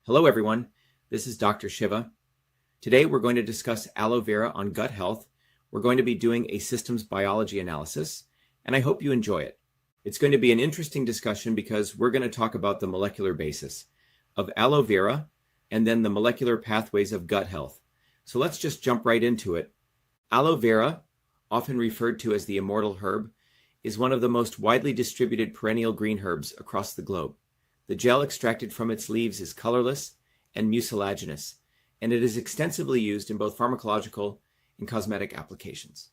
Hello everyone, this is Dr. Shiva. Today we're going to discuss aloe vera on gut health. We're going to be doing a systems biology analysis, and I hope you enjoy it. It's going to be an interesting discussion because we're going to talk about the molecular basis of aloe vera and then the molecular pathways of gut health. So let's just jump right into it. Aloe vera, often referred to as the immortal herb, is one of the most widely distributed perennial green herbs across the globe. The gel extracted from its leaves is colorless and mucilaginous, and it is extensively used in both pharmacological and cosmetic applications.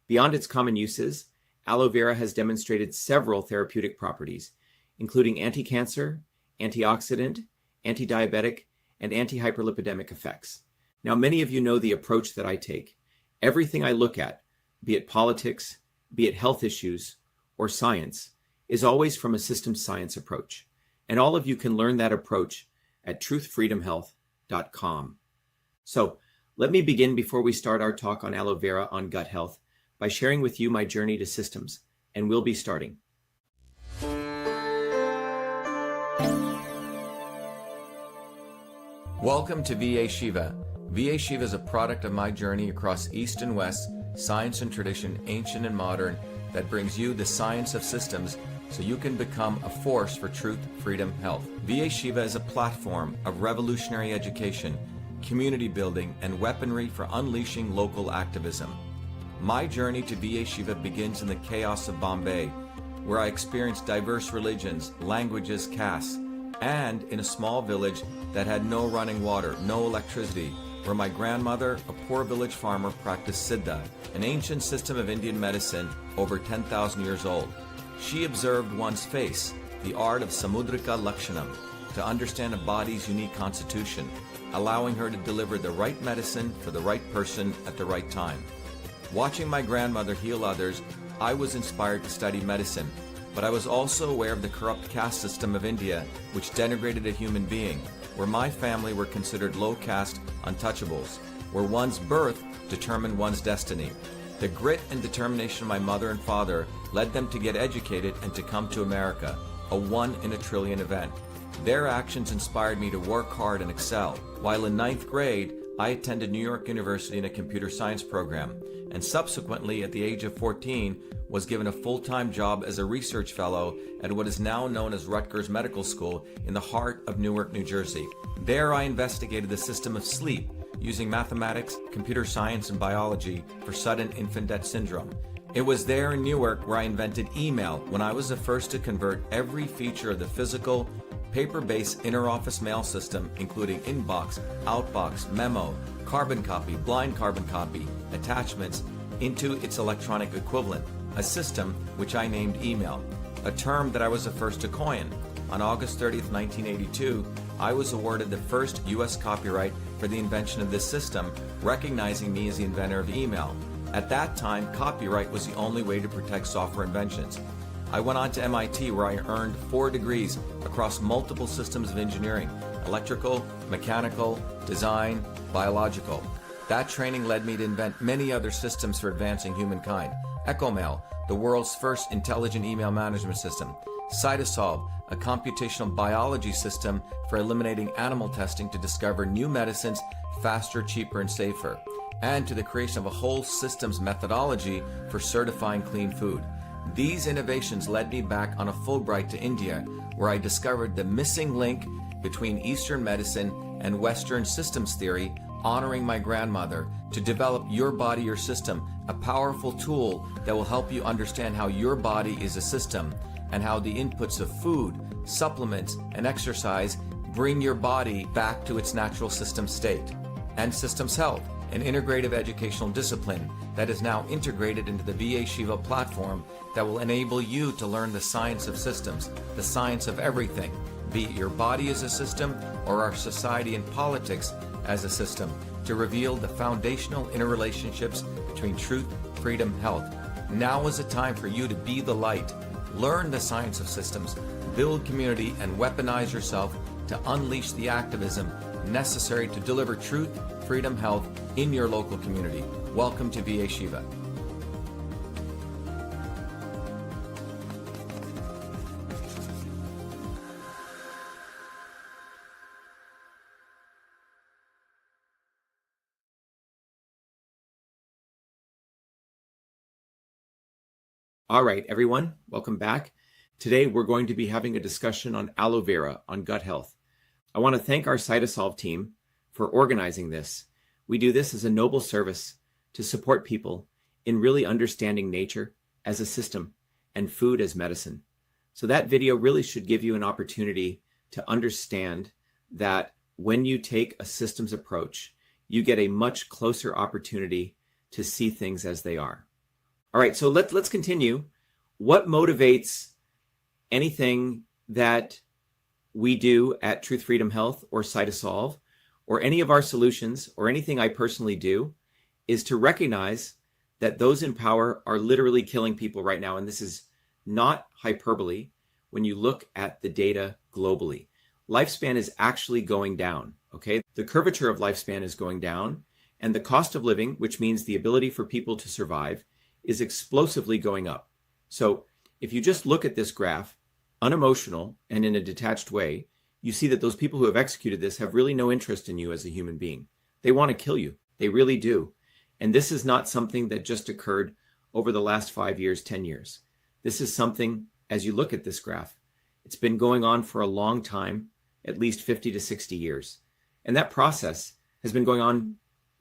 Beyond its common uses, aloe vera has demonstrated several therapeutic properties, including anti-cancer, antioxidant, anti-diabetic, and anti-hyperlipidemic effects. Now, many of you know the approach that I take. Everything I look at, be it politics, be it health issues, or science, is always from a systems science approach. And all of you can learn that approach at truthfreedomhealth.com. So let me begin before we start our talk on aloe vera on gut health by sharing with you my journey to systems, and we'll be starting. Welcome to VA Shiva. VA Shiva is a product of my journey across East and West, science and tradition, ancient and modern, that brings you the science of systems so you can become a force for truth, freedom, health. VA Shiva is a platform of revolutionary education, community building, and weaponry for unleashing local activism. My journey to VA Shiva begins in the chaos of Bombay, where I experienced diverse religions, languages, castes, and in a small village that had no running water, no electricity, where my grandmother, a poor village farmer, practiced Siddha, an ancient system of Indian medicine over 10,000 years old. She observed one's face, the art of Samudrika Lakshanam, to understand a body's unique constitution, allowing her to deliver the right medicine for the right person at the right time. Watching my grandmother heal others, I was inspired to study medicine, but I was also aware of the corrupt caste system of India, which denigrated a human being, where my family were considered low-caste untouchables, where one's birth determined one's destiny. The grit and determination of my mother and father led them to get educated and to come to America, a 1 in a trillion event. Their actions inspired me to work hard and excel. While in 9th grade, I attended New York University in a computer science program, and subsequently, at the age of 14, was given a full-time job as a research fellow at what is now known as Rutgers Medical School in the heart of Newark, New Jersey. There I investigated the system of sleep using mathematics, computer science, and biology for sudden infant death syndrome. It was there in Newark where I invented email, when I was the first to convert every feature of the physical, paper-based inter-office mail system, including inbox, outbox, memo, carbon copy, blind carbon copy, attachments, into its electronic equivalent, a system which I named email, a term that I was the first to coin. On August 30th, 1982, I was awarded the first U.S. copyright for the invention of this system, recognizing me as the inventor of email. At that time, copyright was the only way to protect software inventions. I went on to MIT, where I earned 4 degrees across multiple systems of engineering: electrical, mechanical, design, biological. That training led me to invent many other systems for advancing humankind. EchoMail, the world's first intelligent email management system. CytoSolve, a computational biology system for eliminating animal testing to discover new medicines faster, cheaper, and safer. And to the creation of a whole systems methodology for certifying clean food. These innovations led me back on a Fulbright to India, where I discovered the missing link between Eastern medicine and Western systems theory, honoring my grandmother, to develop Your Body, Your System, a powerful tool that will help you understand how your body is a system and how the inputs of food, supplements, and exercise bring your body back to its natural system state. And Systems Health, an integrative educational discipline that is now integrated into the VA Shiva platform that will enable you to learn the science of systems, the science of everything, be it your body as a system or our society and politics as a system, to reveal the foundational interrelationships between truth, freedom, health. Now is the time for you to be the light, learn the science of systems, build community, and weaponize yourself to unleash the activism necessary to deliver truth, freedom, health in your local community. Welcome to VA Shiva. All right, everyone, welcome back. Today, we're going to be having a discussion on aloe vera, on gut health. I want to thank our CytoSolve team for organizing this. We do this as a noble service to support people in really understanding nature as a system and food as medicine. So that video really should give you an opportunity to understand that when you take a systems approach, you get a much closer opportunity to see things as they are. All right, so let's continue. What motivates anything that we do at Truth Freedom Health or CytoSolve or any of our solutions or anything I personally do is to recognize that those in power are literally killing people right now. And this is not hyperbole when you look at the data globally. Lifespan is actually going down, okay? The curvature of lifespan is going down, and the cost of living, which means the ability for people to survive, is explosively going up. So if you just look at this graph, unemotional and in a detached way, you see that those people who have executed this have really no interest in you as a human being. They want to kill you. They really do. And this is not something that just occurred over the last 5 years, 10 years. This is something, as you look at this graph, it's been going on for a long time, at least 50 to 60 years. And that process has been going on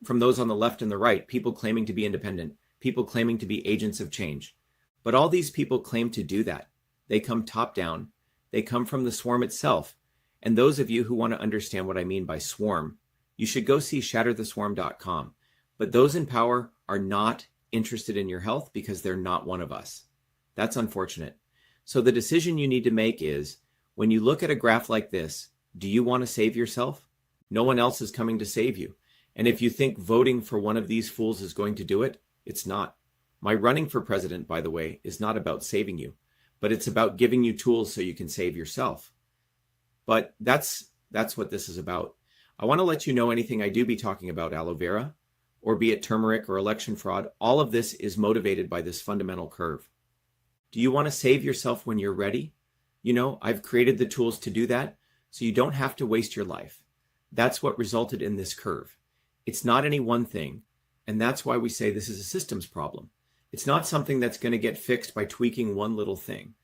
from those on the left and the right, people claiming to be independent, people claiming to be agents of change. But all these people claim to do that. They come top down. They come from the swarm itself. And those of you who want to understand what I mean by swarm, you should go see shattertheswarm.com. But those in power are not interested in your health because they're not one of us. That's unfortunate. So the decision you need to make is, when you look at a graph like this, do you want to save yourself? No one else is coming to save you. And if you think voting for one of these fools is going to do it, it's not. My running for president, by the way, is not about saving you, but it's about giving you tools so you can save yourself. But that's what this is about. I want to let you know anything I do be talking about aloe vera, or be it turmeric or election fraud, all of this is motivated by this fundamental curve. Do you want to save yourself when you're ready? You know, I've created the tools to do that, so you don't have to waste your life. That's what resulted in this curve. It's not any one thing. And that's why we say this is a systems problem. It's not something that's going to get fixed by tweaking one little thing.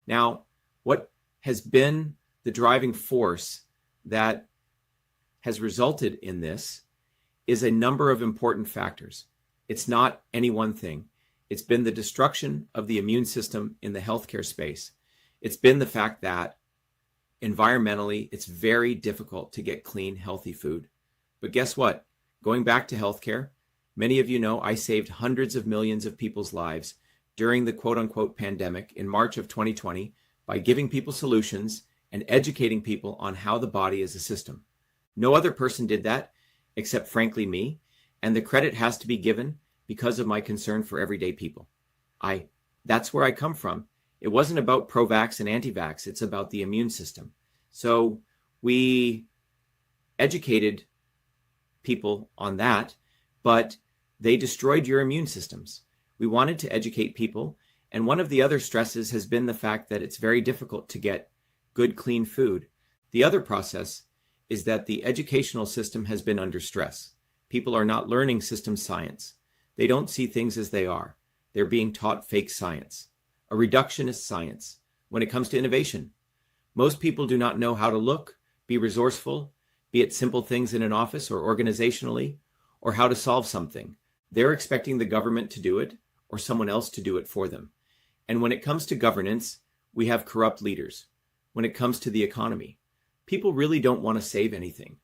Now, what has been the driving force that has resulted in this is a number of important factors. It's not any one thing. It's been the destruction of the immune system in the healthcare space. It's been the fact that environmentally, it's very difficult to get clean, healthy food. But guess what? Going back to healthcare, many of you know I saved hundreds of millions of people's lives during the quote-unquote pandemic in March of 2020 by giving people solutions and educating people on how the body is a system. No other person did that except, frankly, me, and the credit has to be given because of my concern for everyday people. That's where I come from. It wasn't about pro-vax and anti-vax. It's about the immune system. So we educated people on that, but they destroyed your immune systems. We wanted to educate people. And one of the other stresses has been the fact that it's very difficult to get good, clean food. The other process is that the educational system has been under stress. People are not learning system science. They don't see things as they are. They're being taught fake science, a reductionist science when it comes to innovation. Most people do not know how to look, be resourceful, be it simple things in an office or organizationally, or how to solve something. They're expecting the government to do it or someone else to do it for them. And when it comes to governance, we have corrupt leaders. When it comes to the economy, people really don't want to save anything.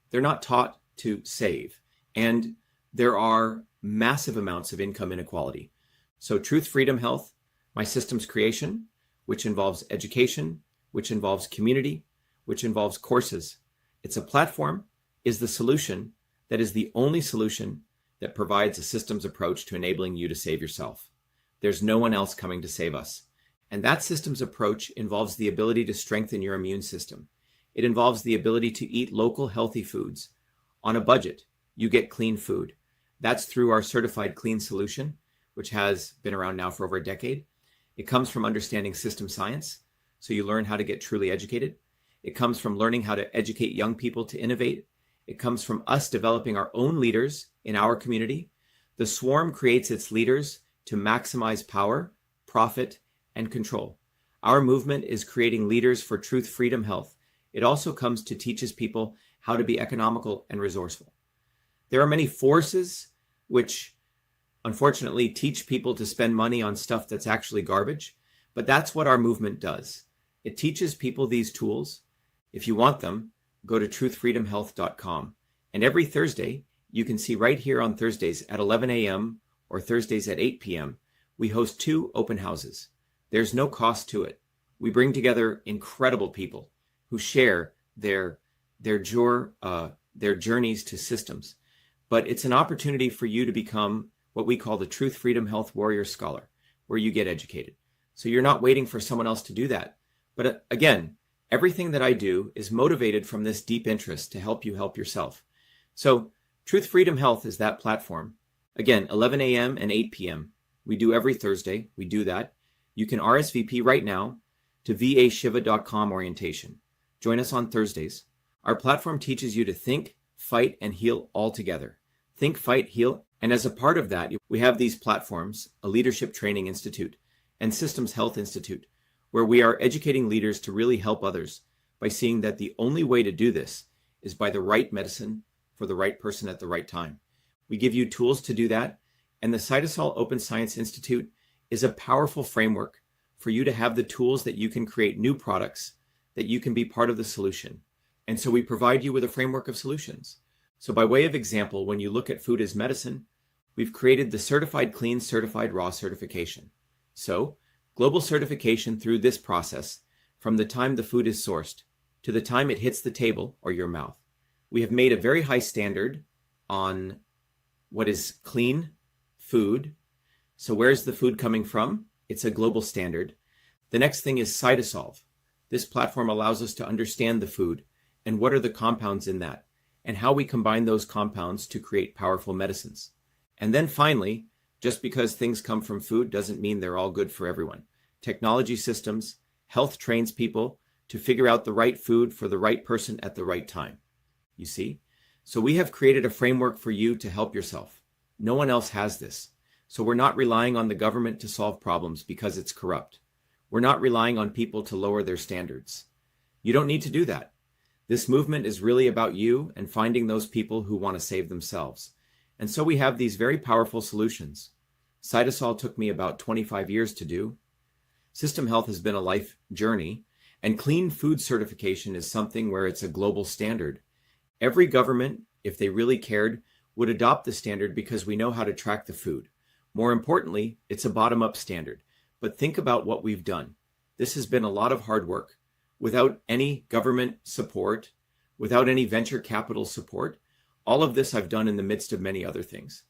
They're not taught to save. And there are massive amounts of income inequality. So Truth Freedom Health, my systems creation, which involves education, which involves community, which involves courses. It's a platform, is the solution that is the only solution that provides a systems approach to enabling you to save yourself. There's no one else coming to save us. And that systems approach involves the ability to strengthen your immune system. It involves the ability to eat local healthy foods. On a budget, you get clean food. That's through our certified clean solution, which has been around now for over a decade. It comes from understanding system science, so you learn how to get truly educated. It comes from learning how to educate young people to innovate. It comes from us developing our own leaders in our community. The swarm creates its leaders to maximize power, profit, and control. Our movement is creating leaders for truth, freedom, health. It also comes to teaches people how to be economical and resourceful. There are many forces which unfortunately teach people to spend money on stuff that's actually garbage, but that's what our movement does. It teaches people these tools. If you want them, go to truthfreedomhealth.com. And every Thursday, you can see right here on Thursdays at 11 a.m. or Thursdays at 8 p.m., we host 2 open houses. There's no cost to it. We bring together incredible people who share their journeys to systems. But it's an opportunity for you to become what we call the Truth, Freedom, Health Warrior Scholar, where you get educated. So you're not waiting for someone else to do that. But again, everything that I do is motivated from this deep interest to help you help yourself. So Truth, Freedom, Health is that platform. Again, 11 a.m. and 8 p.m. We do every Thursday. We do that. You can RSVP right now to vashiva.com orientation. Join us on Thursdays. Our platform teaches you to think, fight, and heal all together. Think, fight, heal. And as a part of that, we have these platforms, a Leadership Training Institute and Systems Health Institute, where we are educating leaders to really help others by seeing that the only way to do this is by the right medicine for the right person at the right time. We give you tools to do that. And the CytoSolve Open Science Institute is a powerful framework for you to have the tools that you can create new products, that you can be part of the solution. And so we provide you with a framework of solutions. So by way of example, when you look at food as medicine, we've created the Certified Clean, Certified Raw certification. So global certification through this process, from the time the food is sourced to the time it hits the table or your mouth. We have made a very high standard on what is clean food. So where's the food coming from? It's a global standard. The next thing is CytoSolve. This platform allows us to understand the food and what are the compounds in that and how we combine those compounds to create powerful medicines. And then finally, just because things come from food doesn't mean they're all good for everyone. Technology systems, health trains people to figure out the right food for the right person at the right time. You see? So we have created a framework for you to help yourself. No one else has this. So we're not relying on the government to solve problems because it's corrupt. We're not relying on people to lower their standards. You don't need to do that. This movement is really about you and finding those people who want to save themselves. And so we have these very powerful solutions. CytoSolve took me about 25 years to do. System health has been a life journey, and clean food certification is something where it's a global standard. Every government, if they really cared, would adopt the standard because we know how to track the food. More importantly, it's a bottom-up standard. But think about what we've done. This has been a lot of hard work. Without any government support, without any venture capital support, all of this I've done in the midst of many other things.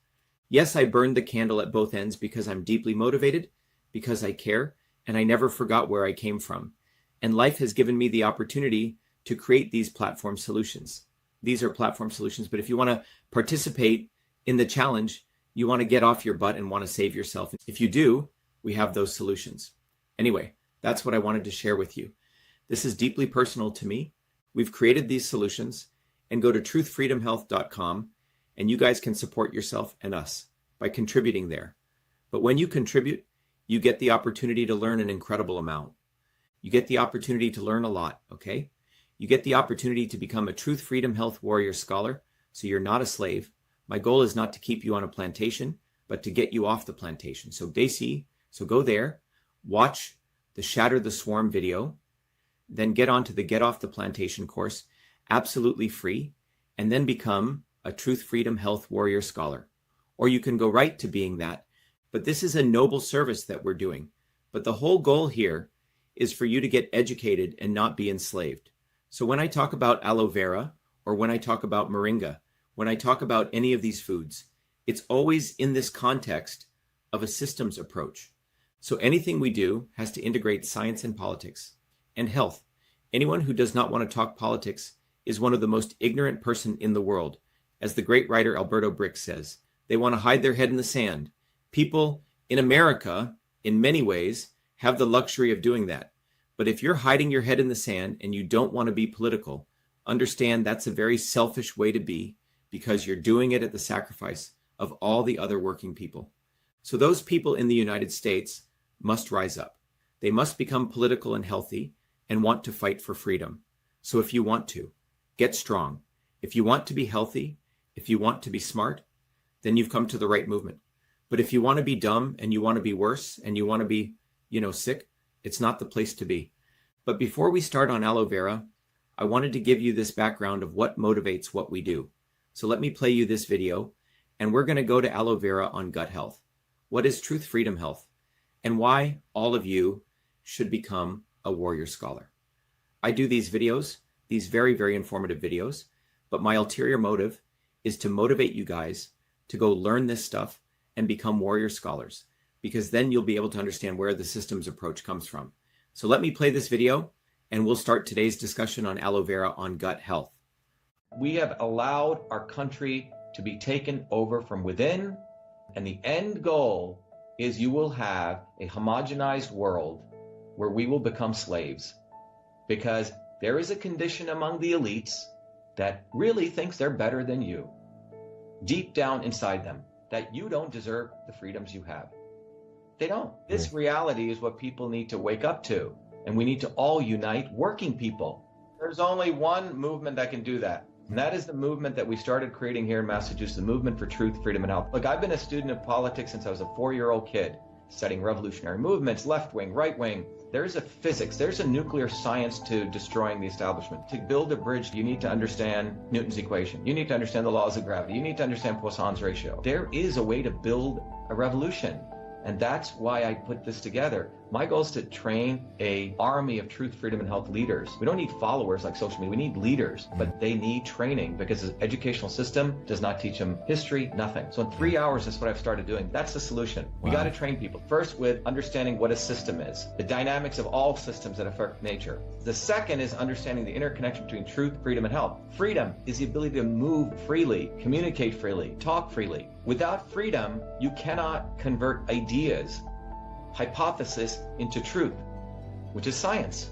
Yes, I burned the candle at both ends because I'm deeply motivated, because I care, and I never forgot where I came from. And life has given me the opportunity to create these platform solutions. These are platform solutions, but if you want to participate in the challenge, you want to get off your butt and want to save yourself. If you do, we have those solutions. Anyway, that's what I wanted to share with you. This is deeply personal to me. We've created these solutions, and go to truthfreedomhealth.com and you guys can support yourself and us by contributing there. But when you contribute, you get the opportunity to learn an incredible amount. You get the opportunity to learn a lot, okay? You get the opportunity to become a Truth, Freedom, Health Warrior Scholar, so you're not a slave. My goal is not to keep you on a plantation, but to get you off the plantation. So go there, watch the Shatter the Swarm video, then get onto the Get Off the Plantation course, absolutely free, and then become a Truth, Freedom, Health Warrior Scholar. Or you can go right to being that. But this is a noble service that we're doing. But the whole goal here is for you to get educated and not be enslaved. So when I talk about aloe vera, or when I talk about moringa, when I talk about any of these foods, it's always in this context of a systems approach. So anything we do has to integrate science and politics and health. Anyone who does not want to talk politics is one of the most ignorant person in the world. As the great writer Alberto Brick says, they want to hide their head in the sand. People in America, in many ways, have the luxury of doing that. But if you're hiding your head in the sand and you don't want to be political, understand that's a very selfish way to be, because you're doing it at the sacrifice of all the other working people. So those people in the United States, must rise up. They must become political and healthy and want to fight for freedom. So if you want to, get strong. If you want to be healthy, if you want to be smart, then you've come to the right movement. But if you want to be dumb and you want to be worse and you want to be, sick, it's not the place to be. But before we start on aloe vera, I wanted to give you this background of what motivates what we do. So let me play you this video, and we're going to go to aloe vera on gut health. What is truth, freedom, health? And why all of you should become a warrior scholar. I do these videos, these very, very informative videos, but my ulterior motive is to motivate you guys to go learn this stuff and become warrior scholars, because then you'll be able to understand where the systems approach comes from. So let me play this video, and we'll start today's discussion on aloe vera on gut health. We have allowed our country to be taken over from within, and the end goal is you will have a homogenized world where we will become slaves, because there is a condition among the elites that really thinks they're better than you, deep down inside them, that you don't deserve the freedoms you have. They don't. This reality is what people need to wake up to, and we need to all unite working people. There's only one movement that can do that, and that is the movement that we started creating here in Massachusetts, the movement for truth, freedom, and health. Look, I've been a student of politics since I was a 4-year-old kid, studying revolutionary movements, left wing, right wing. There's a physics, there's a nuclear science to destroying the establishment. To build a bridge, you need to understand Newton's equation. You need to understand the laws of gravity. You need to understand Poisson's ratio. There is a way to build a revolution. And that's why I put this together. My goal is to train an army of truth, freedom, and health leaders. We don't need followers like social media. We need leaders, but they need training because the educational system does not teach them history, nothing. So in 3 hours, that's what I've started doing. That's the solution. We got to train people. First, with understanding what a system is, the dynamics of all systems that affect nature. The second is understanding the interconnection between truth, freedom, and health. Freedom is the ability to move freely, communicate freely, talk freely. Without freedom, you cannot convert ideas, hypothesis into truth, which is science.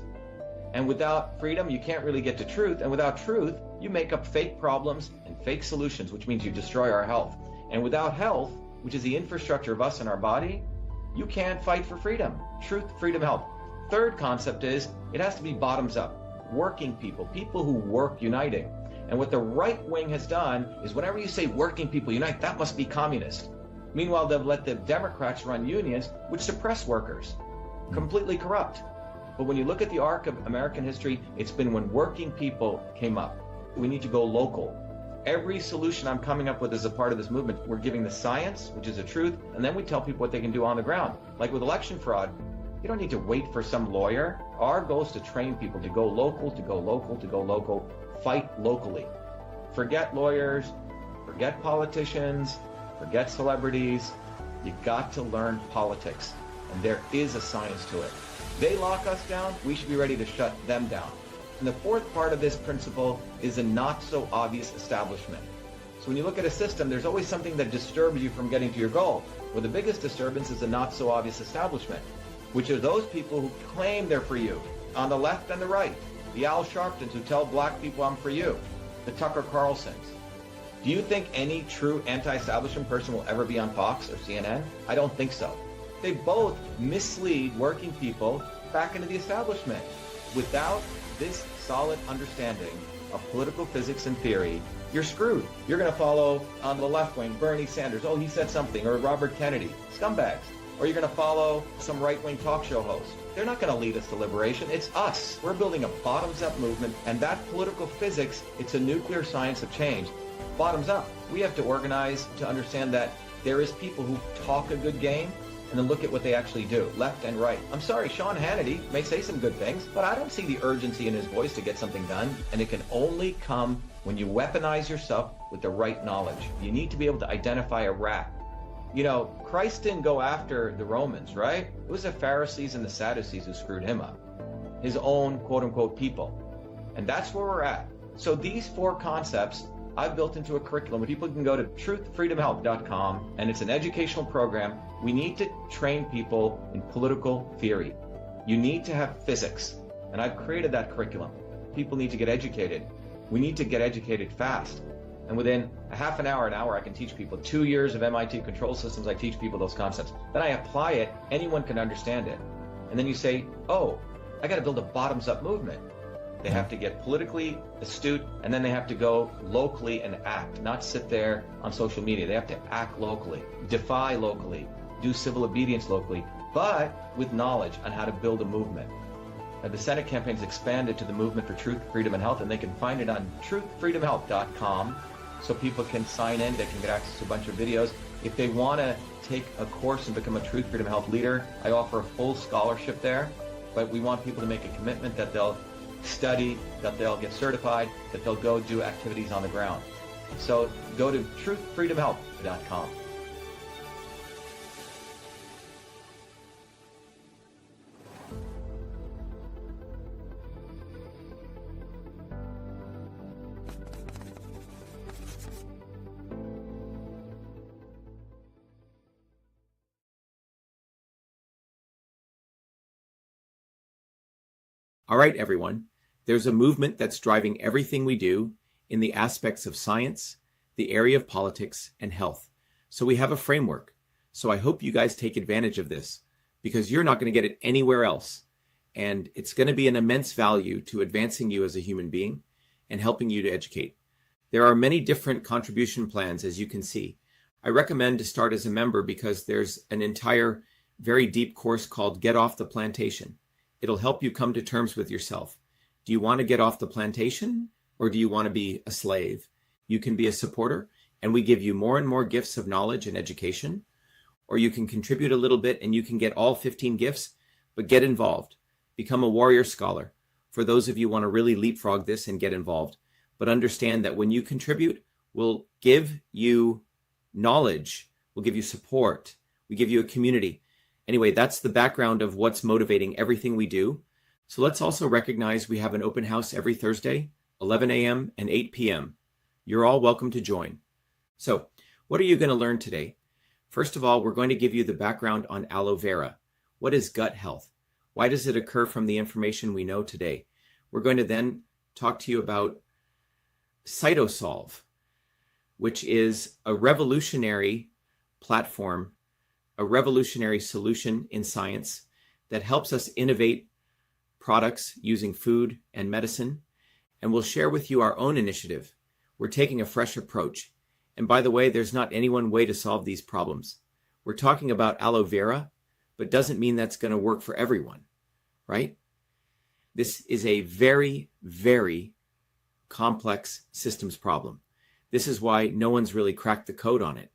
And without freedom, you can't really get to truth. And without truth, you make up fake problems and fake solutions, which means you destroy our health. And without health, which is the infrastructure of us and our body, you can't fight for freedom. Truth, freedom, health. Third concept is it has to be bottoms up. Working people, people who work uniting. And what the right wing has done is whenever you say working people unite, that must be communist. Meanwhile, they've let the Democrats run unions, which suppress workers, completely corrupt. But when you look at the arc of American history, it's been when working people came up. We need to go local. Every solution I'm coming up with as a part of this movement, we're giving the science, which is the truth, and then we tell people what they can do on the ground. Like with election fraud, you don't need to wait for some lawyer. Our goal is to train people to go local, to go local, to go local, fight locally. Forget lawyers, forget politicians, forget celebrities. You got to learn politics, and there is a science to it. They lock us down, we should be ready to shut them down. And the fourth part of this principle is a not so obvious establishment. So when you look at a system, there's always something that disturbs you from getting to your goal. Well, the biggest disturbance is a not so obvious establishment, which are those people who claim they're for you, on the left and the right. The Al Sharptons who tell black people I'm for you. The Tucker Carlsons. Do you think any true anti-establishment person will ever be on Fox or CNN? I don't think so. They both mislead working people back into the establishment. Without this solid understanding of political physics and theory, you're screwed. You're going to follow on the left wing Bernie Sanders. Oh, he said something. Or Robert Kennedy. Scumbags. Or you're going to follow some right-wing talk show host. They're not going to lead us to liberation. It's us. We're building a bottoms-up movement, and that political physics, it's a nuclear science of change. Bottoms up. We have to organize to understand that there is people who talk a good game, and then look at what they actually do, left and right. I'm sorry, Sean Hannity may say some good things, but I don't see the urgency in his voice to get something done, and it can only come when you weaponize yourself with the right knowledge. You need to be able to identify a rat. You know, Christ didn't go after the Romans, right? It was the Pharisees and the Sadducees who screwed him up. His own quote-unquote people. And that's where we're at. So these four concepts I've built into a curriculum where people can go to truthfreedomhealth.com, and it's an educational program. We need to train people in political theory. You need to have physics, and I've created that curriculum. People need to get educated. We need to get educated fast. And within a half an hour, I can teach people. 2 years of MIT control systems, I teach people those concepts. Then I apply it, anyone can understand it. And then you say, oh, I got to build a bottoms-up movement. They have to get politically astute, and then they have to go locally and act, not sit there on social media. They have to act locally, defy locally, do civil obedience locally, but with knowledge on how to build a movement. Now, the Senate campaign has expanded to the Movement for Truth, Freedom, and Health, and they can find it on truthfreedomhealth.com, so people can sign in, they can get access to a bunch of videos. If they want to take a course and become a Truth, Freedom, Health leader, I offer a full scholarship there, but we want people to make a commitment that they'll study, that they'll get certified, that they'll go do activities on the ground. So go to truthfreedomhealth.com. All right, everyone. There's a movement that's driving everything we do in the aspects of science, the area of politics, and health. So we have a framework. So I hope you guys take advantage of this, because you're not going to get it anywhere else. And it's going to be an immense value to advancing you as a human being and helping you to educate. There are many different contribution plans, as you can see. I recommend to start as a member because there's an entire very deep course called Get Off the Plantation. It'll help you come to terms with yourself. Do you want to get off the plantation, or do you want to be a slave? You can be a supporter, and we give you more and more gifts of knowledge and education, or you can contribute a little bit and you can get all 15 gifts, but get involved. Become a warrior scholar. For those of you who want to really leapfrog this and get involved, but understand that when you contribute, we'll give you knowledge, we'll give you support, we give you a community. Anyway, that's the background of what's motivating everything we do. So let's also recognize we have an open house every Thursday, 11 a.m. and 8 p.m. You're all welcome to join. So what are you going to learn today? First of all, we're going to give you the background on aloe vera. What is gut health? Why does it occur from the information we know today? We're going to then talk to you about CytoSolve, which is a revolutionary platform, a revolutionary solution in science that helps us innovate products using food and medicine. And we'll share with you our own initiative. We're taking a fresh approach. And by the way, there's not any one way to solve these problems. We're talking about aloe vera, but doesn't mean that's going to work for everyone, right? This is a very, very complex systems problem. This is why no one's really cracked the code on it,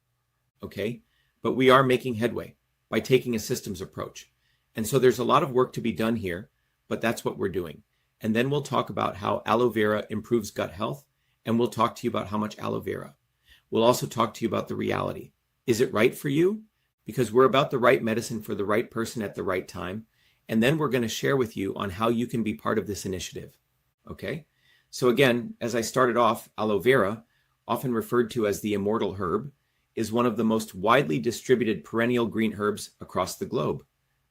okay? But we are making headway by taking a systems approach. And so there's a lot of work to be done here, but that's what we're doing. And then we'll talk about how aloe vera improves gut health, and we'll talk to you about how much aloe vera. We'll also talk to you about the reality. Is it right for you? Because we're about the right medicine for the right person at the right time. And then we're going to share with you on how you can be part of this initiative, okay? So again, as I started off, aloe vera, often referred to as the immortal herb, is one of the most widely distributed perennial green herbs across the globe.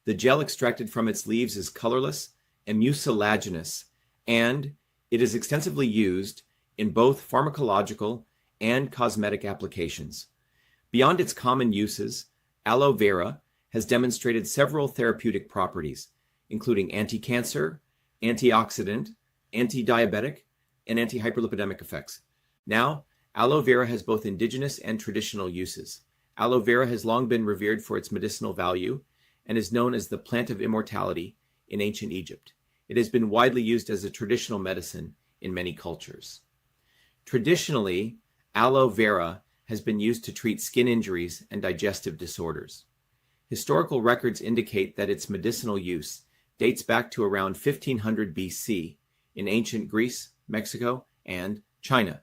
The gel extracted from its leaves is colorless and mucilaginous, and it is extensively used in both pharmacological and cosmetic applications. Beyond its common uses, aloe vera has demonstrated several therapeutic properties, including anti-cancer, antioxidant, anti-diabetic, and anti-hyperlipidemic effects. Now, aloe vera has both indigenous and traditional uses. Aloe vera has long been revered for its medicinal value and is known as the plant of immortality in ancient Egypt. It has been widely used as a traditional medicine in many cultures. Traditionally, aloe vera has been used to treat skin injuries and digestive disorders. Historical records indicate that its medicinal use dates back to around 1500 BC in ancient Greece, Mexico, and China.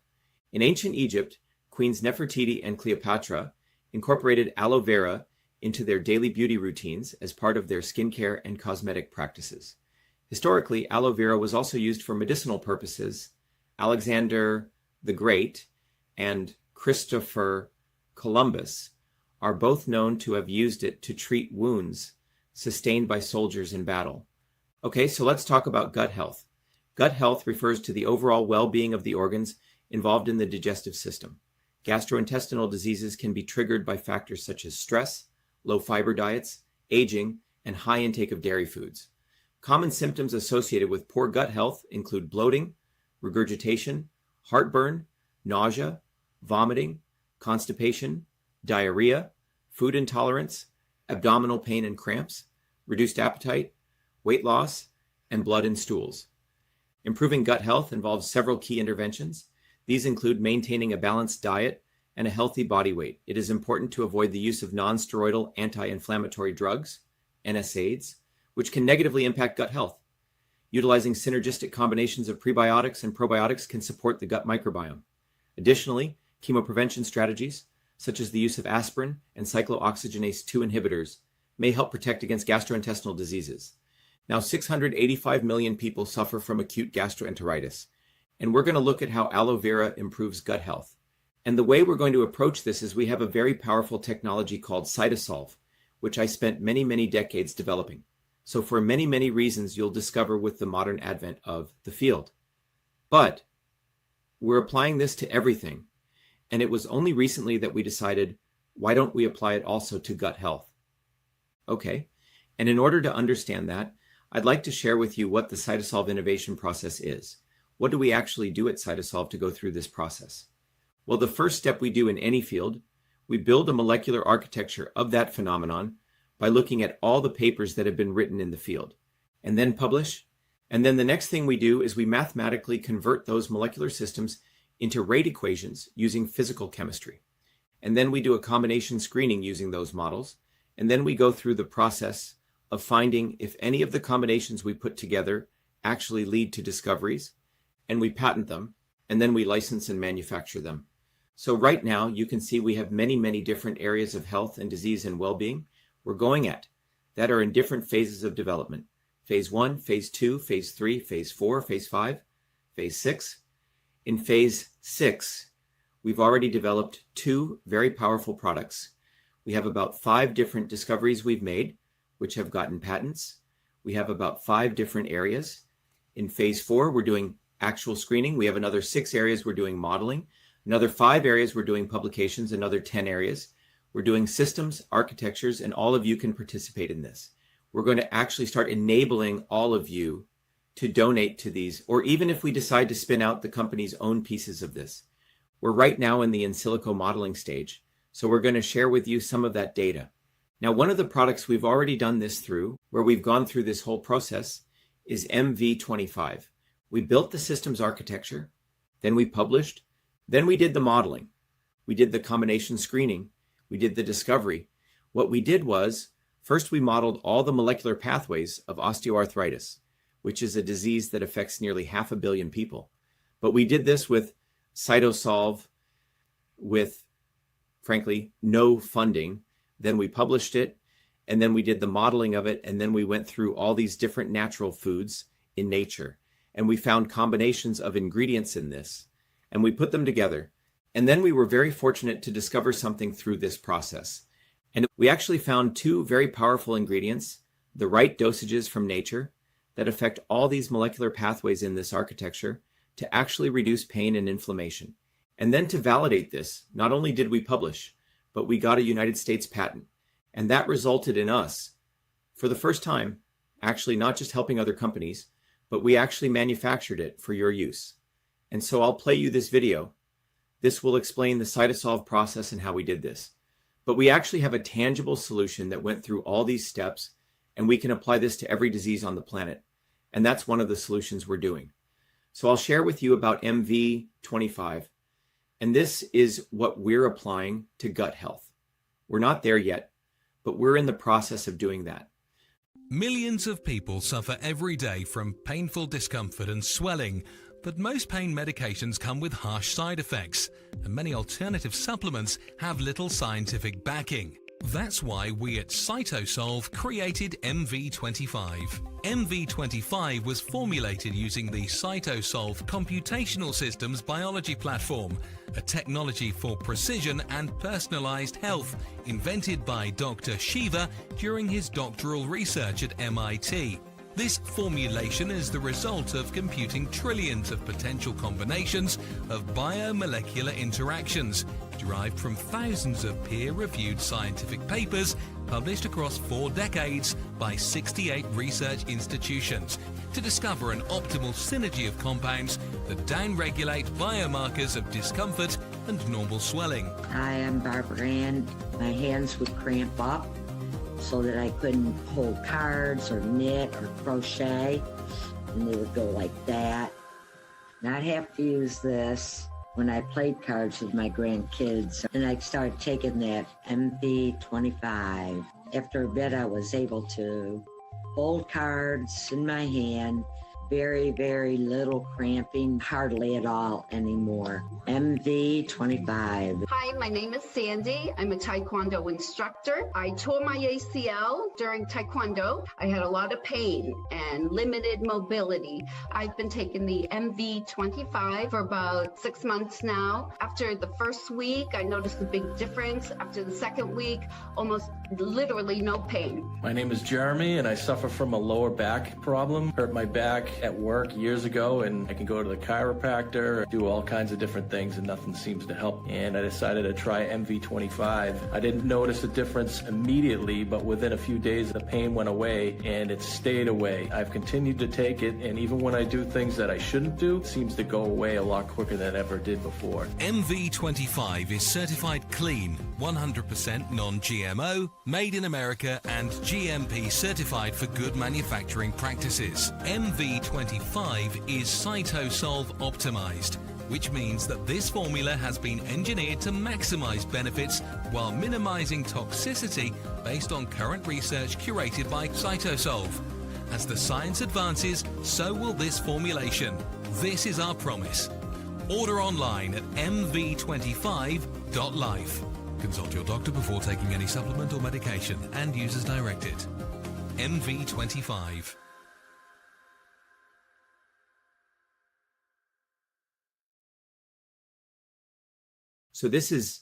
In ancient Egypt, Queens Nefertiti and Cleopatra incorporated aloe vera into their daily beauty routines as part of their skincare and cosmetic practices. Historically, aloe vera was also used for medicinal purposes. Alexander the Great and Christopher Columbus are both known to have used it to treat wounds sustained by soldiers in battle. Okay, so let's talk about gut health. Gut health refers to the overall well-being of the organs involved in the digestive system. Gastrointestinal diseases can be triggered by factors such as stress, low fiber diets, aging, and high intake of dairy foods. Common symptoms associated with poor gut health include bloating, regurgitation, heartburn, nausea, vomiting, constipation, diarrhea, food intolerance, abdominal pain and cramps, reduced appetite, weight loss, and blood in stools. Improving gut health involves several key interventions. These include maintaining a balanced diet and a healthy body weight. It is important to avoid the use of non-steroidal anti-inflammatory drugs, NSAIDs, which can negatively impact gut health. Utilizing synergistic combinations of prebiotics and probiotics can support the gut microbiome. Additionally, chemoprevention strategies, such as the use of aspirin and cyclooxygenase 2 inhibitors, may help protect against gastrointestinal diseases. Now, 685 million people suffer from acute gastroenteritis, and we're going to look at how aloe vera improves gut health. And the way we're going to approach this is we have a very powerful technology called CytoSolve, which I spent many, many decades developing. So for many, many reasons, you'll discover with the modern advent of the field. But we're applying this to everything. And it was only recently that we decided, why don't we apply it also to gut health? Okay. And in order to understand that, I'd like to share with you what the CytoSolve innovation process is. What do we actually do at CytoSolve to go through this process? Well, the first step we do in any field, we build a molecular architecture of that phenomenon by looking at all the papers that have been written in the field, and then publish. And then the next thing we do is we mathematically convert those molecular systems into rate equations using physical chemistry. And then we do a combination screening using those models. And then we go through the process of finding if any of the combinations we put together actually lead to discoveries, and we patent them, and then we license and manufacture them. So right now, you can see we have many, many different areas of health and disease and well-being we're going at that are in different phases of development. Phase 1, Phase 2, Phase 3, Phase 4, Phase 5, Phase 6. In Phase 6, we've already developed 2 very powerful products. We have about 5 different discoveries we've made, which have gotten patents. We have about 5 different areas. In Phase 4, we're doing actual screening. We have another 6 areas we're doing modeling. Another 5 areas we're doing publications, another 10 areas. We're doing systems, architectures, and all of you can participate in this. We're going to actually start enabling all of you to donate to these, or even if we decide to spin out the company's own pieces of this. We're right now in the in silico modeling stage, so we're going to share with you some of that data. Now, one of the products we've already done this through, where we've gone through this whole process, is MV25. We built the systems architecture, then we published, then we did the modeling. We did the combination screening. We did the discovery. What we did was, first we modeled all the molecular pathways of osteoarthritis, which is a disease that affects nearly 500 million people. But we did this with CytoSolve, with, frankly, no funding. Then we published it, and then we did the modeling of it, and then we went through all these different natural foods in nature. And we found combinations of ingredients in this, and we put them together. And then we were very fortunate to discover something through this process. And we actually found 2 very powerful ingredients, the right dosages from nature, that affect all these molecular pathways in this architecture to actually reduce pain and inflammation. And then to validate this, not only did we publish, but we got a United States patent. And that resulted in us, for the first time, actually not just helping other companies, but we actually manufactured it for your use. And so I'll play you this video. This will explain the CytoSolve process and how we did this. But we actually have a tangible solution that went through all these steps, and we can apply this to every disease on the planet. And that's one of the solutions we're doing. So I'll share with you about MV25. And this is what we're applying to gut health. We're not there yet, but we're in the process of doing that. Millions of people suffer every day from painful discomfort and swelling, but most pain medications come with harsh side effects, and many alternative supplements have little scientific backing. That's why we at CytoSolve created MV25. MV25 was formulated using the CytoSolve computational systems biology platform, a technology for precision and personalized health invented by Dr.SHIVA during his doctoral research at MIT. This formulation is the result of computing trillions of potential combinations of biomolecular interactions derived from thousands of peer-reviewed scientific papers published across 4 decades by 68 research institutions to discover an optimal synergy of compounds that downregulate biomarkers of discomfort and normal swelling. Hi, I'm Barbara Ann. My hands would cramp up so that I couldn't hold cards or knit or crochet, and they would go like that. And I'd have to use this when I played cards with my grandkids, and I started taking that MV25. After a bit, I was able to hold cards in my hand, very, very little cramping, hardly at all anymore. MV25. Hi, my name is Sandy. I'm a Taekwondo instructor. I tore my ACL during Taekwondo. I had a lot of pain and limited mobility. I've been taking the MV25 for about 6 months now. After the first week, I noticed a big difference. After the second week, almost literally no pain. My name is Jeremy, and I suffer from a lower back problem. Hurt my back at work years ago, and I can go to the chiropractor, do all kinds of different things, and nothing seems to help. And I decided to try MV25. I didn't notice a difference immediately, but within a few days the pain went away, and it stayed away. I've continued to take it, and even when I do things that I shouldn't do, it seems to go away a lot quicker than it ever did before. MV25 is certified clean, 100% non-GMO, made in America, and GMP certified for good manufacturing practices. MV25 is CytoSolve optimized, which means that this formula has been engineered to maximize benefits while minimizing toxicity based on current research curated by CytoSolve. As the science advances, so will this formulation. This is our promise. Order online at mv25.life. Consult your doctor before taking any supplement or medication and use as directed. MV25. So this is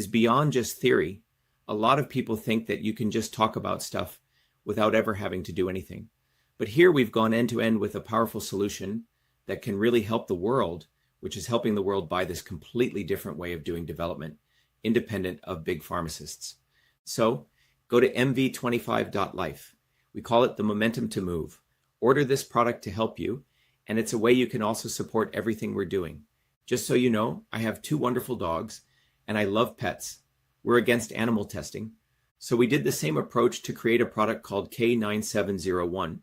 beyond just theory. A lot of people think that you can just talk about stuff without ever having to do anything. But here we've gone end to end with a powerful solution that can really help the world, which is helping the world by this completely different way of doing development, independent of big pharmacists. So go to mv25.life. We call it the momentum to move. Order this product to help you, and it's a way you can also support everything we're doing. Just so you know, I have 2 wonderful dogs, and I love pets. We're against animal testing. So we did the same approach to create a product called K9701,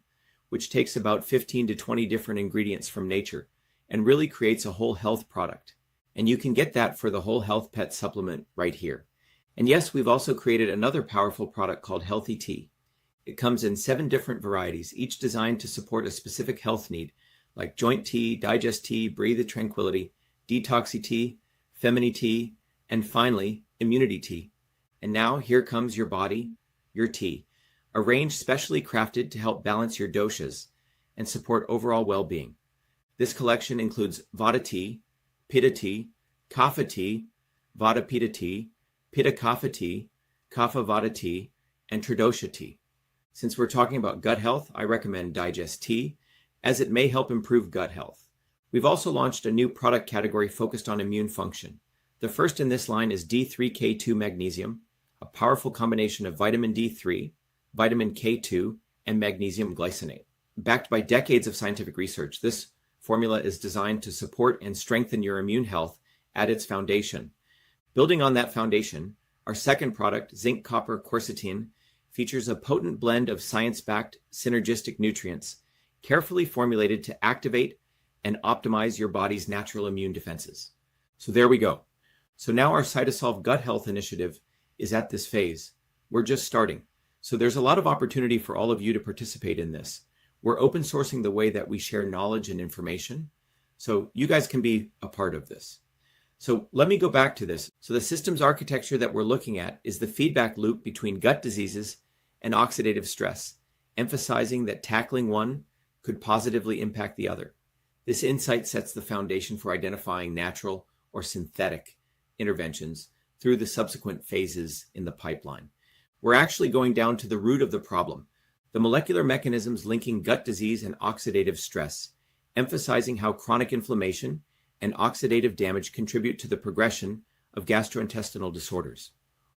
which takes about 15 to 20 different ingredients from nature and really creates a whole health product. And you can get that for the whole health pet supplement right here. And yes, we've also created another powerful product called Healthy Tea. It comes in 7 different varieties, each designed to support a specific health need, like joint tea, digest tea, breathe the tranquility, detoxy tea, femini tea, and finally, immunity tea. And now here comes your body, your tea, a range specially crafted to help balance your doshas and support overall well-being. This collection includes Vata tea, Pitta tea, Kapha tea, Vata Pitta tea, Pitta Kapha tea, Kapha Vata tea, and Tridosha tea. Since we're talking about gut health, I recommend Digest tea, as it may help improve gut health. We've also launched a new product category focused on immune function. The first in this line is D3K2 magnesium, a powerful combination of vitamin D3, vitamin K2, and magnesium glycinate. Backed by decades of scientific research, this formula is designed to support and strengthen your immune health at its foundation. Building on that foundation, our second product, zinc copper quercetin, features a potent blend of science-backed synergistic nutrients, carefully formulated to activate and optimize your body's natural immune defenses. So there we go. So now our CytoSolve Gut Health Initiative is at this phase. We're just starting. So there's a lot of opportunity for all of you to participate in this. We're open sourcing the way that we share knowledge and information, so you guys can be a part of this. So let me go back to this. So the systems architecture that we're looking at is the feedback loop between gut diseases and oxidative stress, emphasizing that tackling one could positively impact the other. This insight sets the foundation for identifying natural or synthetic interventions through the subsequent phases in the pipeline. We're actually going down to the root of the problem, the molecular mechanisms linking gut disease and oxidative stress, emphasizing how chronic inflammation and oxidative damage contribute to the progression of gastrointestinal disorders.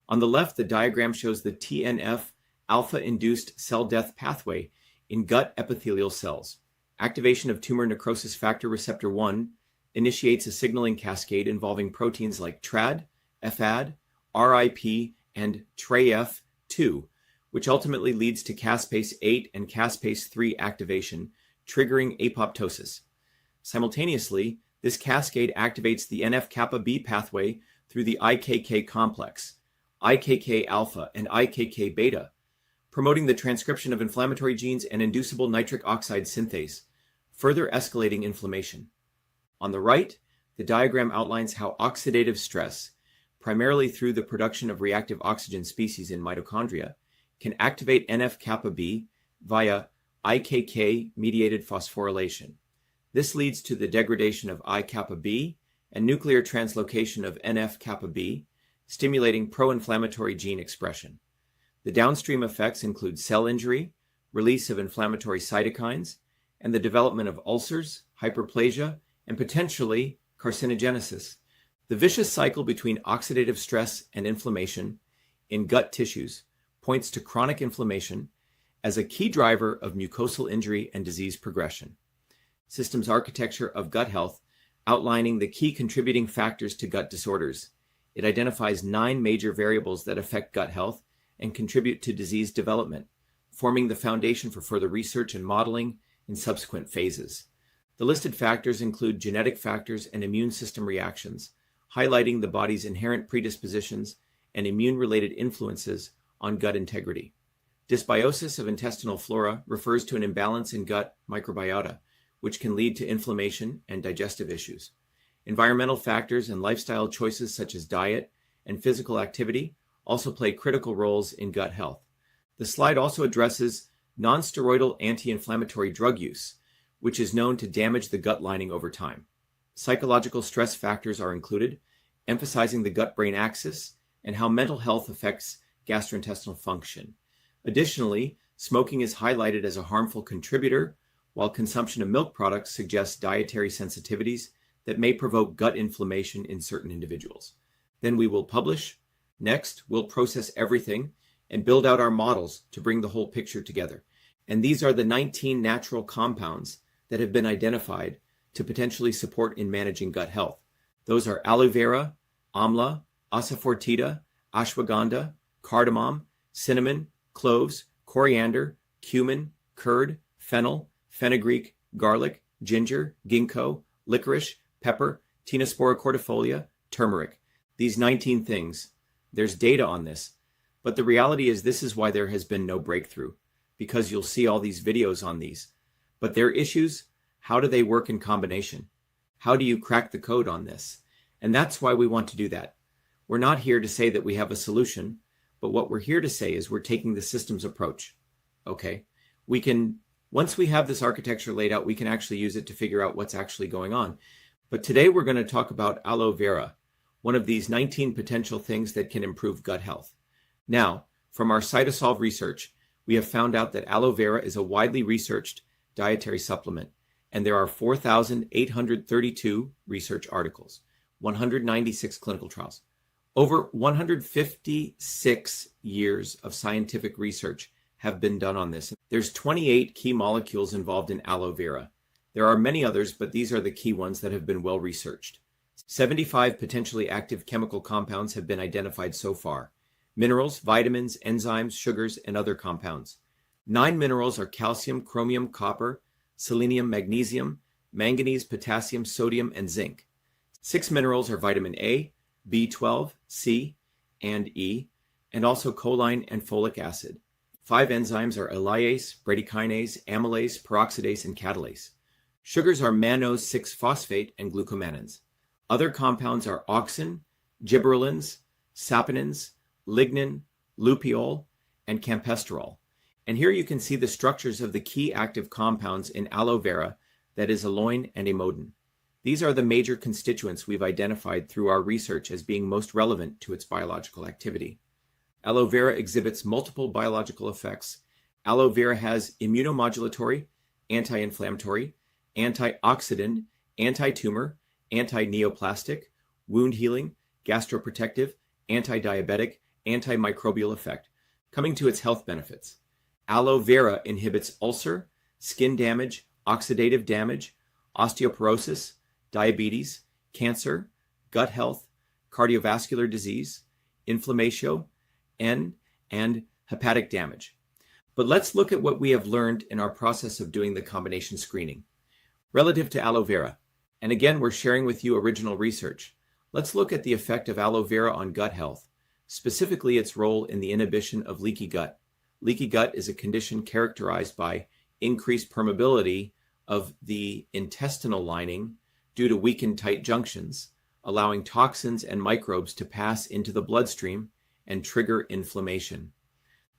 On the left, the diagram shows the TNF alpha-induced cell death pathway in gut epithelial cells. Activation of tumor necrosis factor receptor 1 initiates a signaling cascade involving proteins like TRAD, FAD, RIP, and TRAF2, which ultimately leads to caspase-8 and caspase-3 activation, triggering apoptosis. Simultaneously, this cascade activates the NF-kappa B pathway through the IKK complex, IKK alpha and IKK beta, promoting the transcription of inflammatory genes and inducible nitric oxide synthase, further escalating inflammation. On the right, the diagram outlines how oxidative stress, primarily through the production of reactive oxygen species in mitochondria, can activate NF-kappa B via IKK-mediated phosphorylation. This leads to the degradation of I-kappa B and nuclear translocation of NF-kappa B, stimulating pro-inflammatory gene expression. The downstream effects include cell injury, release of inflammatory cytokines, and the development of ulcers, hyperplasia, and potentially carcinogenesis. The vicious cycle between oxidative stress and inflammation in gut tissues points to chronic inflammation as a key driver of mucosal injury and disease progression. Systems architecture of gut health, outlining the key contributing factors to gut disorders. It identifies 9 major variables that affect gut health and contribute to disease development, forming the foundation for further research and modeling in subsequent phases. The listed factors include genetic factors and immune system reactions, highlighting the body's inherent predispositions and immune-related influences on gut integrity. Dysbiosis of intestinal flora refers to an imbalance in gut microbiota, which can lead to inflammation and digestive issues. Environmental factors and lifestyle choices such as diet and physical activity also play critical roles in gut health. The slide also addresses non-steroidal anti-inflammatory drug use, which is known to damage the gut lining over time. Psychological stress factors are included, emphasizing the gut-brain axis and how mental health affects gastrointestinal function. Additionally, smoking is highlighted as a harmful contributor, while consumption of milk products suggests dietary sensitivities that may provoke gut inflammation in certain individuals. Then we will publish. Next, we'll process everything and build out our models to bring the whole picture together. And these are the 19 natural compounds that have been identified to potentially support in managing gut health. Those are aloe vera, amla, asafoetida, ashwagandha, cardamom, cinnamon, cloves, coriander, cumin, curd, fennel, fenugreek, garlic, ginger, ginkgo, licorice, pepper, Tinospora cordifolia, turmeric. These 19 things. There's data on this, but the reality is this is why there has been no breakthrough, because you'll see all these videos on these. But there are issues. How do they work in combination? How do you crack the code on this? And that's why we want to do that. We're not here to say that we have a solution, but what we're here to say is we're taking the systems approach. Okay? We can, once we have this architecture laid out, we can actually use it to figure out what's actually going on. But today we're going to talk about aloe vera, one of these 19 potential things that can improve gut health. Now, from our CytoSolve research, we have found out that aloe vera is a widely researched dietary supplement, and there are 4,832 research articles, 196 clinical trials. Over 156 years of scientific research have been done on this. There's 28 key molecules involved in aloe vera. There are many others, but these are the key ones that have been well researched. 75 potentially active chemical compounds have been identified so far. Minerals, vitamins, enzymes, sugars, and other compounds. 9 minerals are calcium, chromium, copper, selenium, magnesium, manganese, potassium, sodium, and zinc. 6 minerals are vitamin A, B12, C, and E, and also choline and folic acid. 5 enzymes are elaiase, bradykinase, amylase, peroxidase, and catalase. Sugars are mannose 6-phosphate and glucomannan. Other compounds are auxin, gibberellins, saponins, lignin, lupiol, and campesterol. And here you can see the structures of the key active compounds in aloe vera, that is aloin and amodin. These are the major constituents we've identified through our research as being most relevant to its biological activity. Aloe vera exhibits multiple biological effects Aloe vera has immunomodulatory, anti-inflammatory, antioxidant, anti-tumor, anti-neoplastic, wound healing, gastroprotective, anti-diabetic, antimicrobial effect. Coming to its health benefits, aloe vera inhibits ulcer, skin damage, oxidative damage, osteoporosis, diabetes, cancer, gut health, cardiovascular disease, inflammation, and hepatic damage. But let's look at what we have learned in our process of doing the combination screening. Relative to aloe vera, and again, we're sharing with you original research. Let's look at the effect of aloe vera on gut health, specifically its role in the inhibition of leaky gut. Leaky gut is a condition characterized by increased permeability of the intestinal lining due to weakened tight junctions, allowing toxins and microbes to pass into the bloodstream and trigger inflammation.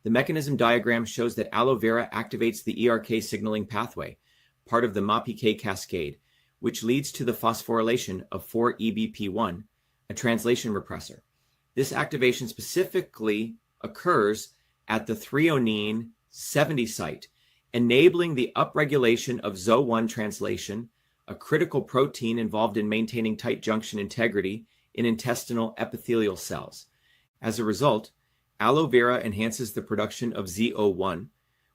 The mechanism diagram shows that aloe vera activates the ERK signaling pathway, part of the MAPK cascade, which leads to the phosphorylation of 4-EBP1, a translation repressor. This activation specifically occurs at the threonine 70 site, enabling the upregulation of ZO1 translation, a critical protein involved in maintaining tight junction integrity in intestinal epithelial cells. As a result, aloe vera enhances the production of ZO1,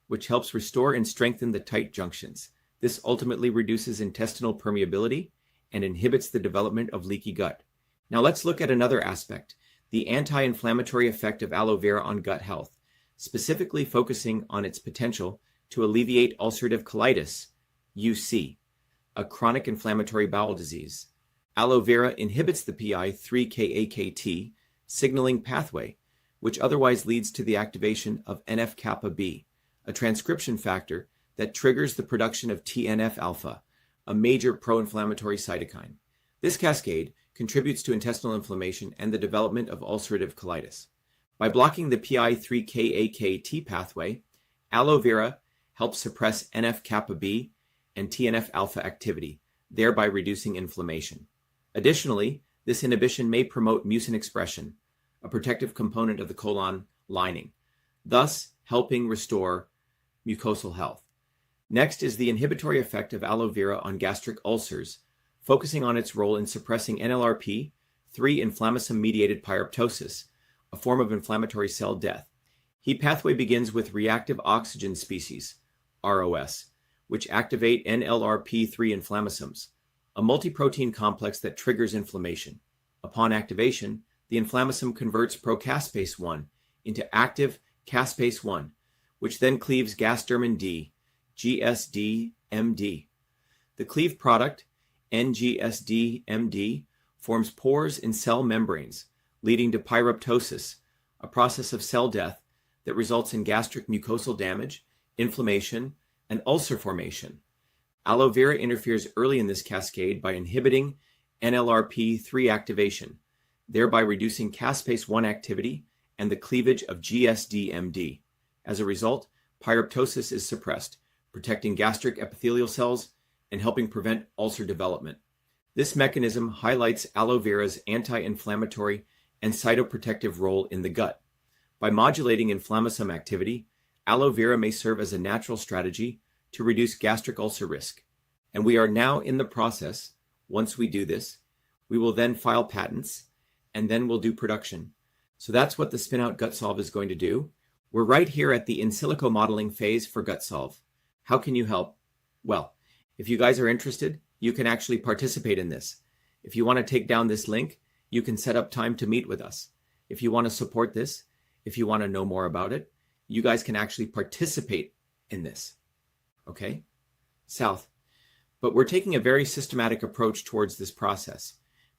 which helps restore and strengthen the tight junctions. This ultimately reduces intestinal permeability and inhibits the development of leaky gut. Now let's look at another aspect, the anti-inflammatory effect of aloe vera on gut health, specifically focusing on its potential to alleviate ulcerative colitis, UC, a chronic inflammatory bowel disease. Aloe vera inhibits the PI3K-AKT signaling pathway, which otherwise leads to the activation of NF-kappa B, a transcription factor that triggers the production of TNF-alpha, a major pro-inflammatory cytokine. This cascade contributes to intestinal inflammation and the development of ulcerative colitis. By blocking the PI3K-AKT pathway, aloe vera helps suppress NF-kappa B and TNF-alpha activity, thereby reducing inflammation. Additionally, this inhibition may promote mucin expression, a protective component of the colon lining, thus helping restore mucosal health. Next is the inhibitory effect of aloe vera on gastric ulcers, focusing on its role in suppressing NLRP3 inflammasome-mediated pyroptosis, a form of inflammatory cell death. Heat pathway begins with reactive oxygen species, ROS, which activate NLRP3 inflammasomes, a multi-protein complex that triggers inflammation. Upon activation, the inflammasome converts procaspase-1 into active caspase-1, which then cleaves gasdermin D, GSD-MD. The cleaved product, NGSD-MD, forms pores in cell membranes, leading to pyroptosis, a process of cell death that results in gastric mucosal damage, inflammation, and ulcer formation. Aloe vera interferes early in this cascade by inhibiting NLRP3 activation, thereby reducing caspase-1 activity and the cleavage of GSD-MD. As a result, pyroptosis is suppressed, protecting gastric epithelial cells and helping prevent ulcer development. This mechanism highlights aloe vera's anti-inflammatory and cytoprotective role in the gut. By modulating inflammasome activity, aloe vera may serve as a natural strategy to reduce gastric ulcer risk. And we are now in the process. Once we do this, we will then file patents, and then we'll do production. So that's what the Spin-Out GutSolve is going to do. We're right here at the in silico modeling phase for GutSolve. How can you help? Well, if you guys are interested, you can actually participate in this. If you want to take down this link, you can set up time to meet with us. If you want to support this, if you want to know more about it, you guys can actually participate in this. Okay? South. But we're taking a very systematic approach towards this process.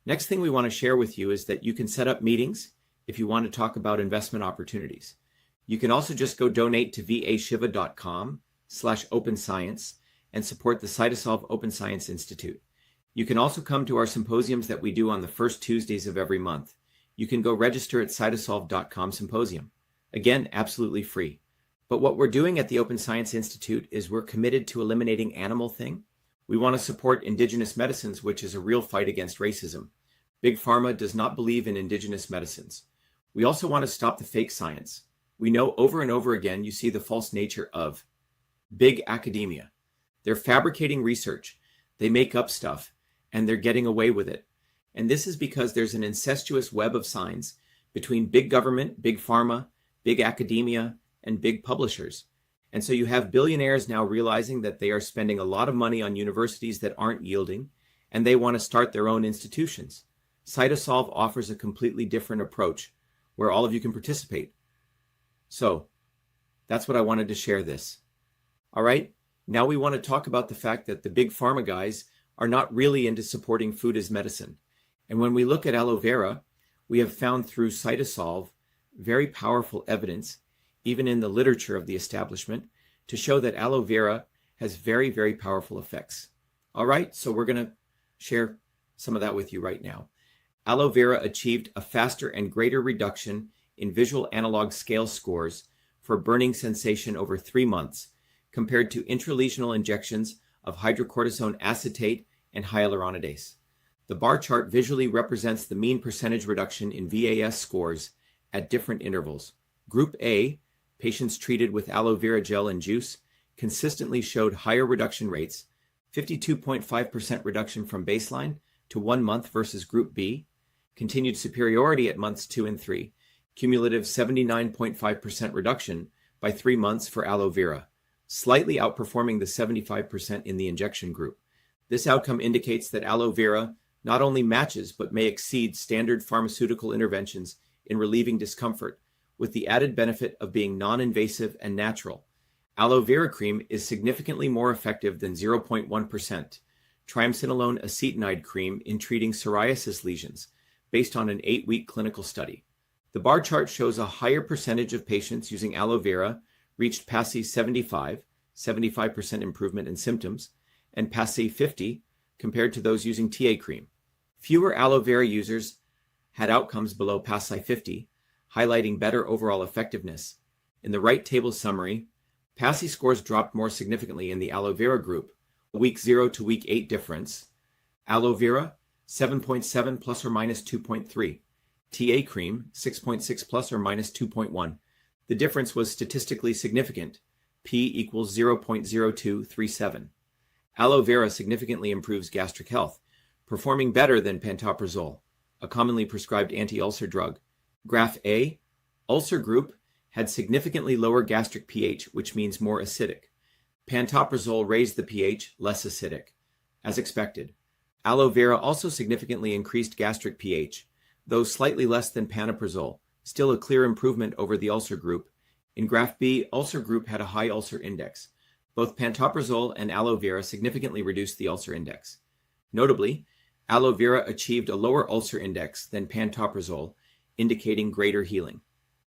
Next thing we want to share with you is that you can set up meetings if you want to talk about investment opportunities. You can also just go donate to vashiva.com/openscience and support the CytoSolve Open Science Institute. You can also come to our symposiums that we do on the first Tuesdays of every month. You can go register at cytosolve.com symposium. Again, absolutely free. But what we're doing at the Open Science Institute is we're committed to eliminating animal thing. We want to support indigenous medicines, which is a real fight against racism. Big Pharma does not believe in indigenous medicines. We also want to stop the fake science. We know over and over again you see the false nature of big academia. They're fabricating research, they make up stuff, and they're getting away with it. And this is because there's an incestuous web of signs between big government, big pharma, big academia, and big publishers. And so you have billionaires now realizing that they are spending a lot of money on universities that aren't yielding, and they want to start their own institutions. CytoSolve offers a completely different approach where all of you can participate. So that's what I wanted to share this. All right, now we want to talk about the fact that the big pharma guys are not really into supporting food as medicine. And when we look at aloe vera, we have found through CytoSolve very powerful evidence, even in the literature of the establishment, to show that aloe vera has very, very powerful effects. All right, so we're going to share some of that with you right now. Aloe vera achieved a faster and greater reduction in visual analog scale scores for burning sensation over 3 months compared to intralesional injections of hydrocortisone acetate and hyaluronidase. The bar chart visually represents the mean percentage reduction in VAS scores at different intervals. Group A, patients treated with aloe vera gel and juice, consistently showed higher reduction rates, 52.5% reduction from baseline to 1 month versus Group B, continued superiority at months 2 and 3, cumulative 79.5% reduction by 3 months for aloe vera, slightly outperforming the 75% in the injection group. This outcome indicates that aloe vera not only matches but may exceed standard pharmaceutical interventions in relieving discomfort, with the added benefit of being non-invasive and natural. Aloe vera cream is significantly more effective than 0.1% triamcinolone acetonide cream in treating psoriasis lesions, based on an 8-week clinical study. The bar chart shows a higher percentage of patients using aloe vera reached PASI 75, 75% improvement in symptoms, and PASI 50 compared to those using TA cream. Fewer aloe vera users had outcomes below PASI 50, highlighting better overall effectiveness. In the right table summary, PASI scores dropped more significantly in the aloe vera group, week 0 to week 8 difference. Aloe vera, 7.7 plus or minus 2.3. TA cream, 6.6 plus or minus 2.1. The difference was statistically significant, P equals 0.0237. Aloe vera significantly improves gastric health, performing better than pantoprazole, a commonly prescribed anti-ulcer drug. Graph A, ulcer group had significantly lower gastric pH, which means more acidic. Pantoprazole raised the pH, less acidic. As expected, aloe vera also significantly increased gastric pH, though slightly less than pantoprazole, still a clear improvement over the ulcer group. In graph B, ulcer group had a high ulcer index. Both pantoprazole and aloe vera significantly reduced the ulcer index. Notably, aloe vera achieved a lower ulcer index than pantoprazole, indicating greater healing.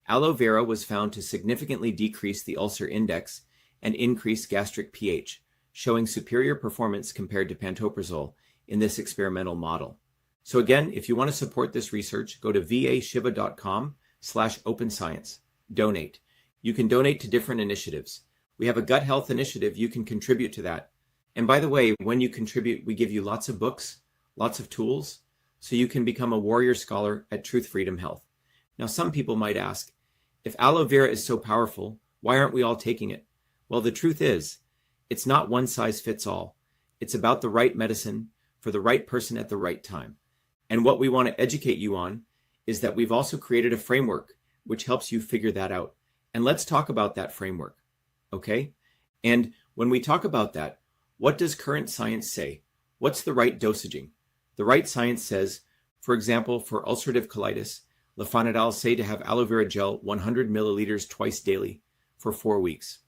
Aloe vera was found to significantly decrease the ulcer index and increase gastric pH, showing superior performance compared to pantoprazole in this experimental model. So again, if you want to support this research, go to vashiva.com/openscience. Donate. You can donate to different initiatives. We have a gut health initiative. You can contribute to that. And by the way, when you contribute, we give you lots of books, lots of tools, so you can become a warrior scholar at Truth Freedom Health. Now, some people might ask, if aloe vera is so powerful, why aren't we all taking it? Well, the truth is, it's not one size fits all. It's about the right medicine for the right person at the right time. And what we want to educate you on is that we've also created a framework which helps you figure that out. And let's talk about that framework, okay? And when we talk about that, what does current science say? What's the right dosaging? The right science says, for example, for ulcerative colitis, lefonadal say to have aloe vera gel 100 milliliters twice daily for 4 weeks.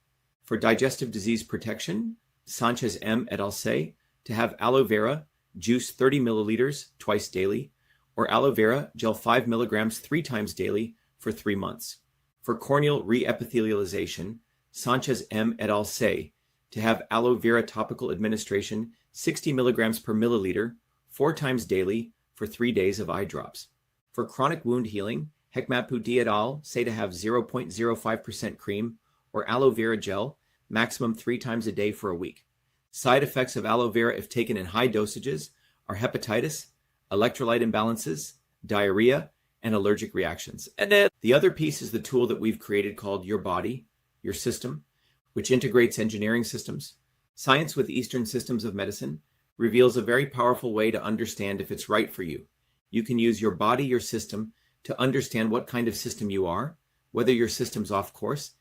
For digestive disease protection, Sanchez M. et al. Say to have aloe vera juice 30 milliliters twice daily, or aloe vera gel 5 milligrams 3 times daily for 3 months. For corneal reepithelialization, Sanchez M. et al. Say to have aloe vera topical administration 60 milligrams per milliliter 4 times daily for 3 days of eye drops. For chronic wound healing, Hekmatpudi et al. Say to have 0.05% cream or aloe vera gel maximum 3 times a day for a week. Side effects of aloe vera if taken in high dosages are hepatitis, electrolyte imbalances, diarrhea, and allergic reactions. And then the other piece is the tool that we've created called Your Body, Your System, which integrates engineering systems. Science with Eastern systems of medicine reveals a very powerful way to understand if it's right for you. You can use your body, your system, to understand what kind of system you are, whether your system's off course,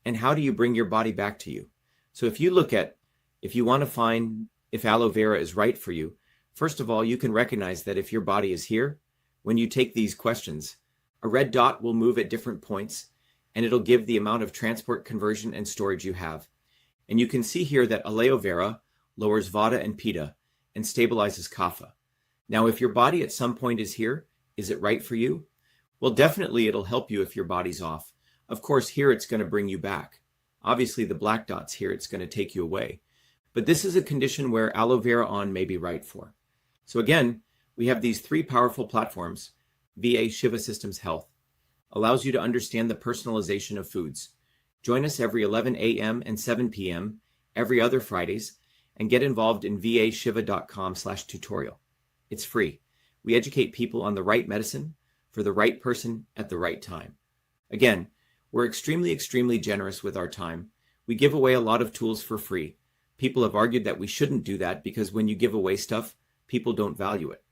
and how do you bring your body back to you. So if you want to find if aloe vera is right for you, first of all, you can recognize that if your body is here, when you take these questions, a red dot will move at different points, and it'll give the amount of transport, conversion, and storage you have. And you can see here that aloe vera lowers vata and pitta and stabilizes kapha. Now, if your body at some point is here, is it right for you? Well, definitely it'll help you if your body's off. Of course, here it's going to bring you back. Obviously, the black dots here, it's going to take you away. But this is a condition where aloe vera on may be right for. So again, we have these three powerful platforms. VA Shiva Systems Health allows you to understand the personalization of foods. Join us every 11 a.m. and 7 p.m. every other Fridays and get involved in vashiva.com/tutorial. It's free. We educate people on the right medicine for the right person at the right time. Again, we're extremely generous with our time. We give away a lot of tools for free. People have argued that we shouldn't do that because when you give away stuff, people don't value it.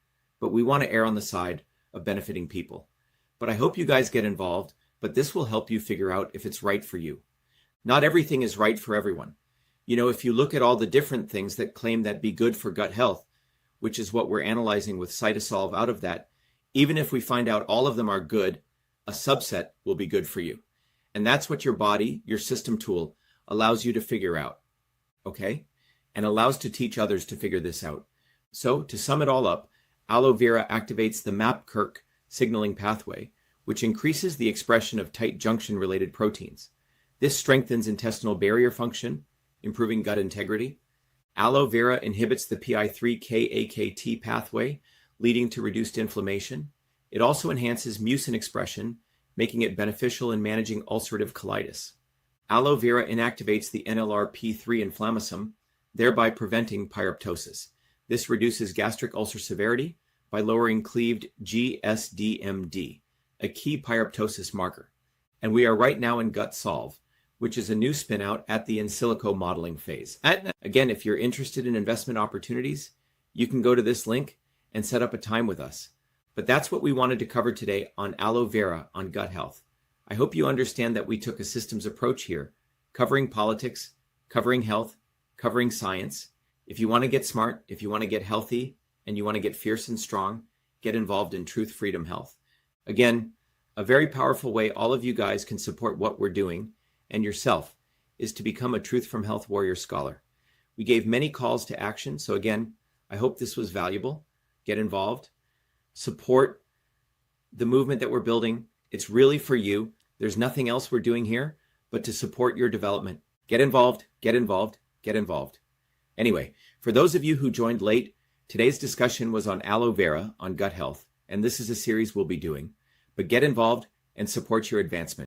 But we want to err on the side of benefiting people. But I hope you guys get involved, but this will help you figure out if it's right for you. Not everything is right for everyone. You know, if you look at all the different things that claim that be good for gut health, which is what we're analyzing with CytoSolve out of that, even if we find out all of them are good, a subset will be good for you. And that's what your body, your system tool, allows you to figure out, okay? And allows to teach others to figure this out. So to sum it all up, aloe vera activates the MAP-Kirk signaling pathway, which increases the expression of tight junction-related proteins. This strengthens intestinal barrier function, improving gut integrity. Aloe vera inhibits the PI3K-AKT pathway, leading to reduced inflammation. It also enhances mucin expression, making it beneficial in managing ulcerative colitis. Aloe vera inactivates the NLRP3 inflammasome, thereby preventing pyroptosis. This reduces gastric ulcer severity by lowering cleaved GSDMD, a key pyroptosis marker. And we are right now in CytoSolve, which is a new spin-out at the in silico modeling phase. Again, if you're interested in investment opportunities, you can go to this link and set up a time with us. But that's what we wanted to cover today on aloe vera on gut health. I hope you understand that we took a systems approach here, covering politics, covering health, covering science. If you want to get smart, if you want to get healthy, and you want to get fierce and strong, get involved in Truth, Freedom, Health. Again, a very powerful way all of you guys can support what we're doing and yourself is to become a Truth from Health Warrior Scholar. We gave many calls to action, so again, I hope this was valuable. Get involved. Support the movement that we're building. It's really for you. There's nothing else we're doing here but to support your development. Get involved, get involved, get involved. Anyway, for those of you who joined late, today's discussion was on aloe vera on gut health, and this is a series we'll be doing. But get involved and support your advancement.